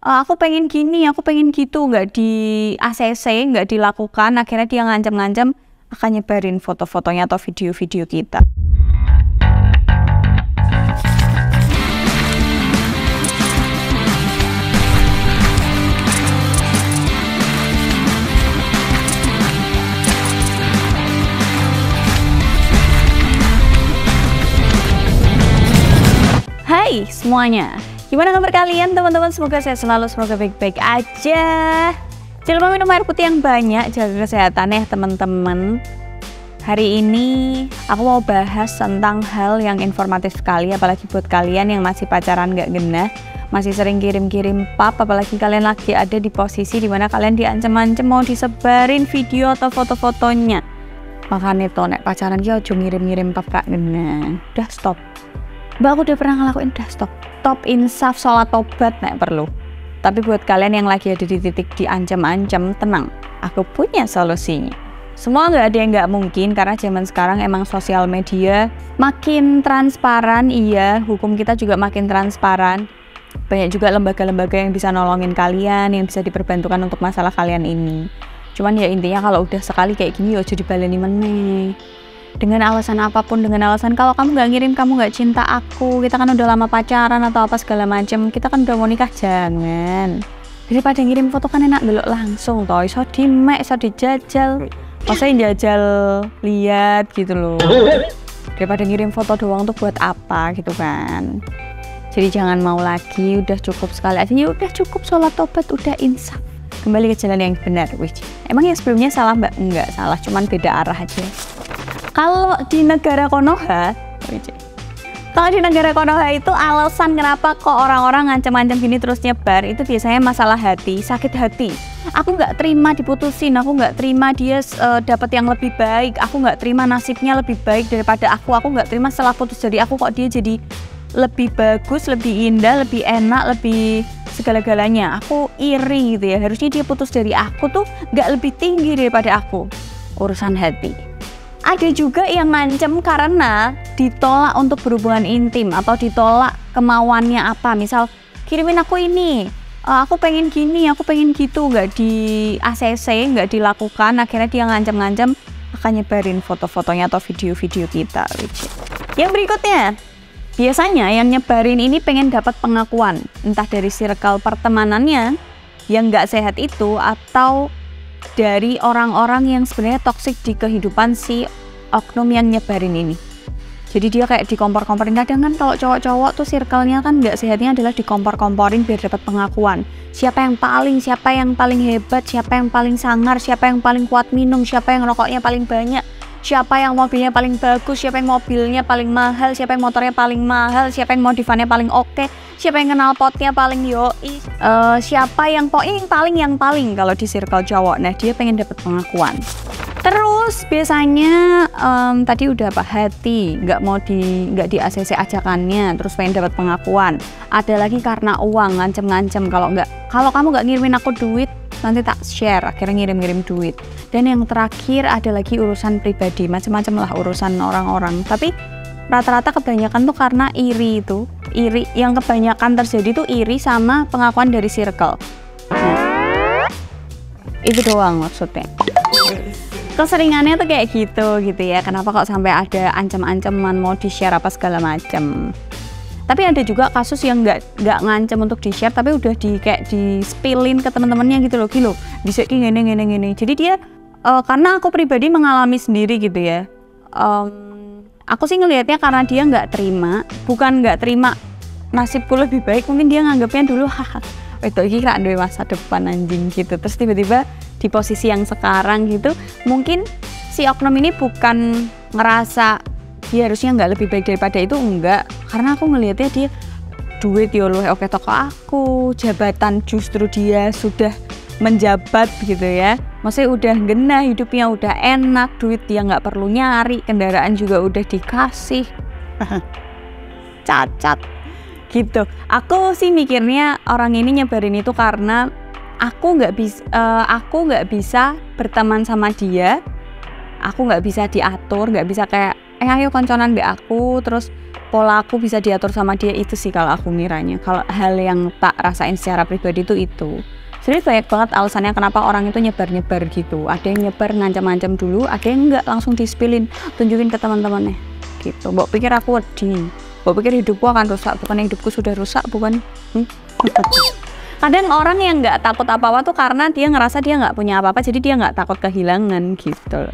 aku pengen gini, aku pengen gitu, nggak di ACC, nggak dilakukan. Akhirnya dia ngancam-ngancam akan nyebarin foto-fotonya atau video-video kita. Hai semuanya, gimana kabar kalian teman-teman? Semoga sehat selalu, semoga baik-baik aja. Jangan lupa minum air putih yang banyak, jaga kesehatan ya teman-teman. Hari ini aku mau bahas tentang hal yang informatif sekali, apalagi buat kalian yang masih pacaran gak genah, masih sering kirim-kirim pap, apalagi kalian lagi ada di posisi dimana kalian diancam-ancam mau disebarin video atau foto-fotonya. Makanya tuh nek pacaran ki ojo ngirim-ngirim pap gak genah. Udah stop. Mbak, aku udah pernah ngelakuin, udah stop. Top insaf, sholat tobat nek perlu. Tapi buat kalian yang lagi ada di titik diancam-ancam, tenang, aku punya solusinya. Semua nggak ada yang nggak mungkin, karena zaman sekarang emang sosial media makin transparan. Iya, hukum kita juga makin transparan. Banyak juga lembaga-lembaga yang bisa nolongin kalian, yang bisa diperbantukan untuk masalah kalian ini. Cuman ya intinya kalau udah sekali kayak gini, ojo dibaleni meneh. Dengan alasan apapun, dengan alasan kalau kamu nggak ngirim, kamu nggak cinta aku, kita kan udah lama pacaran atau apa segala macam, kita kan udah mau nikah, jangan. Daripada ngirim foto kan enak delok langsung toh, iso dimek, iso dijajal, maksudnya jajal lihat gitu loh. Daripada ngirim foto doang tuh buat apa gitu kan. Jadi jangan mau lagi, udah cukup sekali aja, ya udah cukup sholat tobat, udah insaf. Kembali ke jalan yang benar. Wih, emang yang sebelumnya salah mbak? Enggak salah, cuman beda arah aja. Kalau di negara Konoha itu alasan kenapa kok orang-orang ngancam-ngancam gini terus nyebar, itu biasanya masalah hati, sakit hati. Aku nggak terima diputusin, aku nggak terima dia dapat yang lebih baik, aku nggak terima nasibnya lebih baik daripada aku nggak terima setelah putus dari aku kok dia jadi lebih bagus, lebih indah, lebih enak, lebih segala-galanya. Aku iri gitu ya, harusnya dia putus dari aku tuh nggak lebih tinggi daripada aku. Urusan hati. Ada juga yang ngancem karena ditolak untuk berhubungan intim atau ditolak kemauannya apa. Misal, kirimin aku ini, aku pengen gini, aku pengen gitu, nggak di ACC, nggak dilakukan. Akhirnya dia ngancem-ngancem akan nyebarin foto-fotonya atau video-video kita. Yang berikutnya, biasanya yang nyebarin ini pengen dapat pengakuan, entah dari circle pertemanannya yang nggak sehat itu, atau dari orang-orang yang sebenarnya toksik di kehidupan si oknum yang nyebarin ini. Jadi dia kayak dikompor-komporin. Kadang kan kalau cowok-cowok tuh circle-nya kan nggak sehatnya adalah dikompor-komporin biar dapat pengakuan. Siapa yang paling hebat, siapa yang paling sangar, siapa yang paling kuat minum, siapa yang rokoknya paling banyak, siapa yang mobilnya paling bagus, siapa yang mobilnya paling mahal, siapa yang motornya paling mahal, siapa yang modifannya paling oke, siapa yang kenal potnya paling yoi, siapa yang pokoknya yang paling kalau di circle cowok. Nah, dia pengen dapat pengakuan. Terus biasanya tadi udah apa, hati, nggak di ACC ajakannya, terus pengen dapat pengakuan. Ada lagi karena uang, ngancem-ngancem kalau kamu nggak ngirimin aku duit nanti tak share, akhirnya ngirim-ngirim duit. Dan yang terakhir ada lagi urusan pribadi, macam-macam lah urusan orang-orang. Tapi rata-rata kebanyakan tuh karena iri itu. Iri yang kebanyakan terjadi tuh iri sama pengakuan dari circle. Nah, itu doang maksudnya. Keseringannya tuh kayak gitu ya. Kenapa kok sampai ada ancam-ancaman mau di-share apa segala macam. Tapi ada juga kasus yang nggak ngancam untuk di-share, tapi udah kayak di-spillin ke teman-temannya gitu loh, bisa gini. Jadi dia karena aku pribadi mengalami sendiri gitu ya. Aku sih ngelihatnya karena dia bukan nggak terima nasibku lebih baik, mungkin dia nganggapnya dulu itu kira duwe masa depan anjing gitu. Terus tiba-tiba di posisi yang sekarang gitu, mungkin si oknum ini bukan ngerasa dia harusnya nggak lebih baik daripada itu, enggak, karena aku ngelihatnya dia duit ya loh, oke toko aku, jabatan justru dia sudah menjabat gitu ya, maksudnya udah genah, hidupnya udah enak, duit dia nggak perlu nyari, kendaraan juga udah dikasih, cacat gitu. Aku sih mikirnya orang ini nyebarin itu karena aku nggak bisa berteman sama dia, aku nggak bisa diatur, nggak bisa kayak ayo konconan be aku, terus pola aku bisa diatur sama dia, itu sih kalau aku ngiranya. Kalau hal yang tak rasain secara pribadi itu. Sebenarnya banyak banget alasannya kenapa orang itu nyebar-nyebar gitu. Ada yang nyebar ngancam-ngancam dulu, ada yang enggak, langsung di-spillin, tunjukin ke teman-temannya gitu. Mbok pikir aku wedi, mbok pikir hidupku akan rusak, bukan hidupku sudah rusak, bukan? Kadang orang yang nggak takut apa-apa tuh karena dia ngerasa dia nggak punya apa-apa, jadi dia nggak takut kehilangan gitu.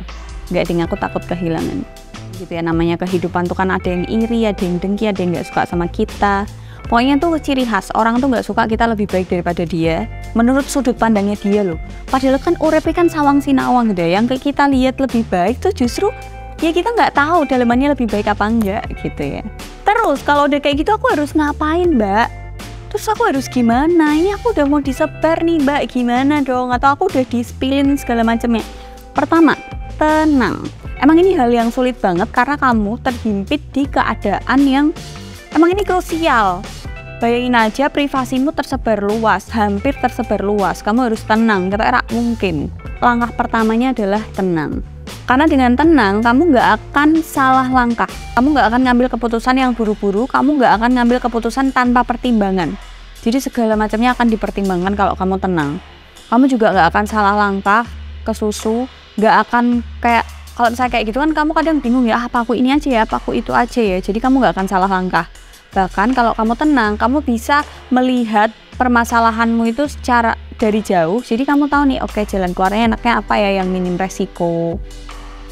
Nggak ding, aku takut kehilangan gitu ya. Namanya kehidupan tuh kan ada yang iri, ada yang dengki, ada yang nggak suka sama kita. Pokoknya tuh ciri khas orang tuh nggak suka kita lebih baik daripada dia menurut sudut pandangnya dia loh. Padahal kan urip kan sawang sinawang gitu ya. Yang kayak kita lihat lebih baik tuh justru ya kita nggak tahu dalamannya lebih baik apa enggak gitu ya. Terus kalau udah kayak gitu aku harus ngapain, Mbak? Terus aku harus gimana? Ini aku udah mau disebar nih, Mbak, gimana dong? Atau aku udah di-spillin segala macamnya. Pertama, tenang. Emang ini hal yang sulit banget karena kamu terhimpit di keadaan yang emang ini krusial. Bayangin aja privasimu tersebar luas, hampir tersebar luas. Kamu harus tenang, kata mungkin. Langkah pertamanya adalah tenang. Karena dengan tenang, kamu nggak akan salah langkah. Kamu nggak akan ngambil keputusan yang buru-buru, kamu nggak akan ngambil keputusan tanpa pertimbangan. Jadi segala macamnya akan dipertimbangkan kalau kamu tenang. Kamu juga nggak akan salah langkah, kesusu, nggak akan kayak, kalau misalnya kayak gitu kan kamu kadang bingung ya, apa aku ini aja ya, apa aku itu aja ya. Jadi kamu nggak akan salah langkah. Bahkan kalau kamu tenang, kamu bisa melihat permasalahanmu itu secara dari jauh. Jadi kamu tahu nih, oke, jalan keluarnya enaknya apa ya yang minim resiko.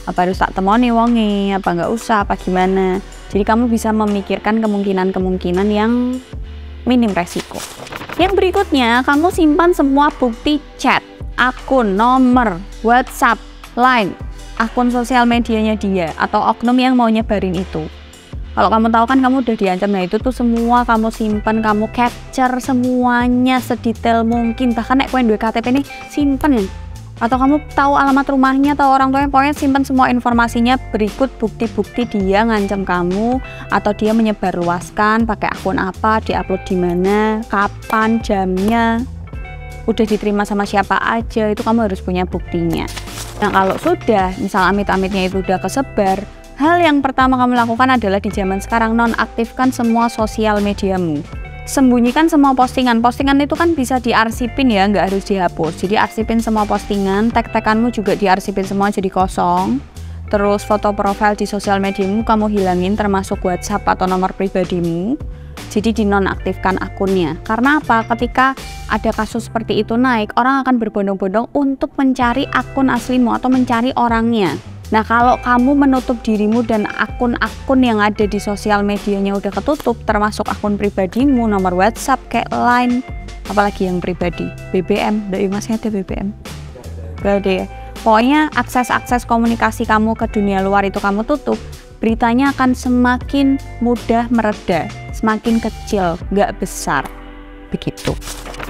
Apa harus tak temoni wonge, apa nggak usah, apa gimana. Jadi kamu bisa memikirkan kemungkinan-kemungkinan yang minim resiko. Yang berikutnya, kamu simpan semua bukti chat, akun, nomor, WhatsApp, Line, akun sosial medianya dia, atau oknum yang mau nyebarin itu. Kalau kamu tahu kan kamu udah diancam, nah itu tuh semua kamu simpan, kamu capture semuanya sedetail mungkin. Bahkan nek kowe duwe KTP nih, simpen. Atau kamu tahu alamat rumahnya, tahu orang tuanya, pokoknya simpan semua informasinya. Berikut bukti-bukti dia ngancam kamu atau dia menyebarluaskan pakai akun apa, diupload di mana, kapan, jamnya, udah diterima sama siapa aja, itu kamu harus punya buktinya. Nah kalau sudah, misal amit-amitnya itu udah kesebar, hal yang pertama kamu lakukan adalah di zaman sekarang nonaktifkan semua sosial mediamu. Sembunyikan semua postingan itu kan bisa diarsipin ya, nggak harus dihapus. Jadi arsipin semua postingan, tag-taganmu juga diarsipin semua jadi kosong. Terus foto profil di sosial mediamu kamu hilangin, termasuk WhatsApp atau nomor pribadimu. Jadi dinonaktifkan akunnya. Karena apa? Ketika ada kasus seperti itu naik, orang akan berbondong-bondong untuk mencari akun aslimu atau mencari orangnya. Nah kalau kamu menutup dirimu dan akun-akun yang ada di sosial medianya udah ketutup, termasuk akun pribadimu, nomor WhatsApp, kayak Line, apalagi yang pribadi, BBM, masih ada BBM? Gak ada ya? Pokoknya akses-akses komunikasi kamu ke dunia luar itu kamu tutup, beritanya akan semakin mudah mereda, semakin kecil, gak besar, begitu.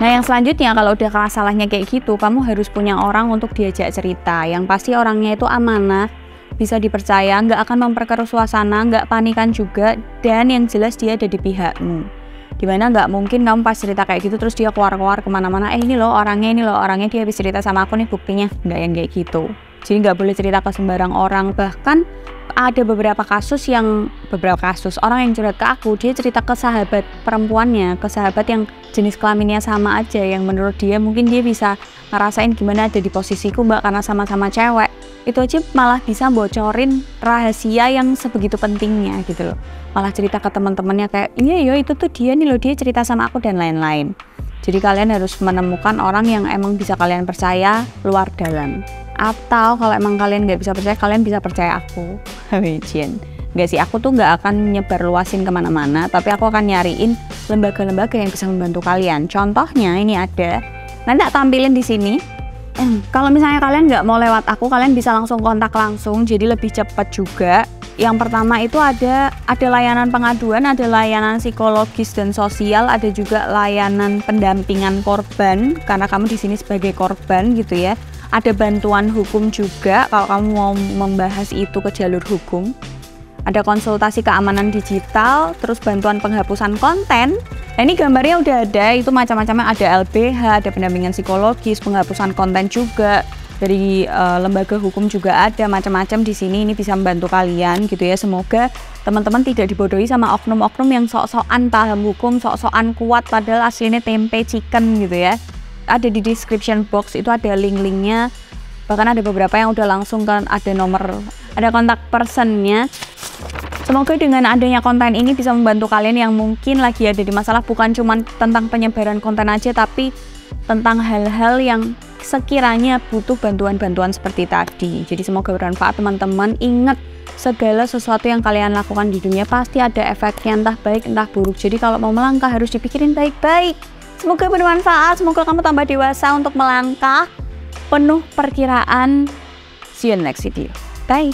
Nah yang selanjutnya kalau udah masalahnya kayak gitu, kamu harus punya orang untuk diajak cerita, yang pasti orangnya itu amanah, bisa dipercaya, nggak akan memperkeruh suasana, nggak panikan juga, dan yang jelas dia ada di pihakmu. Dimana nggak mungkin kamu pas cerita kayak gitu terus dia keluar-keluar kemana-mana, ini loh orangnya, dia habis cerita sama aku nih buktinya, nggak yang kayak gitu. Jadi nggak boleh cerita ke sembarang orang. Bahkan ada beberapa kasus orang yang curhat ke aku, dia cerita ke sahabat perempuannya, ke sahabat yang jenis kelaminnya sama aja, yang menurut dia mungkin dia bisa ngerasain gimana ada di posisiku, Mbak, karena sama-sama cewek. Itu aja malah bisa bocorin rahasia yang sebegitu pentingnya gitu loh. Malah cerita ke teman-temannya kayak, iya yo itu tuh dia nih loh, dia cerita sama aku dan lain-lain. Jadi kalian harus menemukan orang yang emang bisa kalian percaya luar dalam. Atau kalau emang kalian nggak bisa percaya, kalian bisa percaya aku. Nggak sih, aku tuh nggak akan nyebar luasin kemana-mana, tapi aku akan nyariin lembaga-lembaga yang bisa membantu kalian. Contohnya ini ada, nanti tak tampilin di sini. Kalau misalnya kalian nggak mau lewat aku, kalian bisa langsung kontak langsung, jadi lebih cepat juga. Yang pertama itu ada layanan pengaduan, ada layanan psikologis dan sosial, ada juga layanan pendampingan korban karena kamu di sini sebagai korban gitu ya. Ada bantuan hukum juga kalau kamu mau membahas itu ke jalur hukum. Ada konsultasi keamanan digital, terus bantuan penghapusan konten. Nah, ini gambarnya udah ada, itu macam-macamnya, ada LBH, ada pendampingan psikologis, penghapusan konten juga. dari lembaga hukum juga ada macam-macam di sini. Ini bisa membantu kalian gitu ya. Semoga teman-teman tidak dibodohi sama oknum-oknum yang sok-sokan paham hukum, sok-sokan kuat padahal aslinya tempe chicken gitu ya. Ada di description box itu ada link-linknya, bahkan ada beberapa yang udah langsung kan ada nomor, ada kontak personnya. Semoga dengan adanya konten ini bisa membantu kalian yang mungkin lagi ada di masalah bukan cuma tentang penyebaran konten aja, tapi tentang hal-hal yang sekiranya butuh bantuan-bantuan seperti tadi. Jadi semoga bermanfaat teman-teman. Ingat, segala sesuatu yang kalian lakukan di dunia pasti ada efeknya, entah baik entah buruk. Jadi kalau mau melangkah harus dipikirin baik-baik. Semoga bermanfaat, semoga kamu tambah dewasa untuk melangkah penuh perkiraan. See you in the next video. Bye.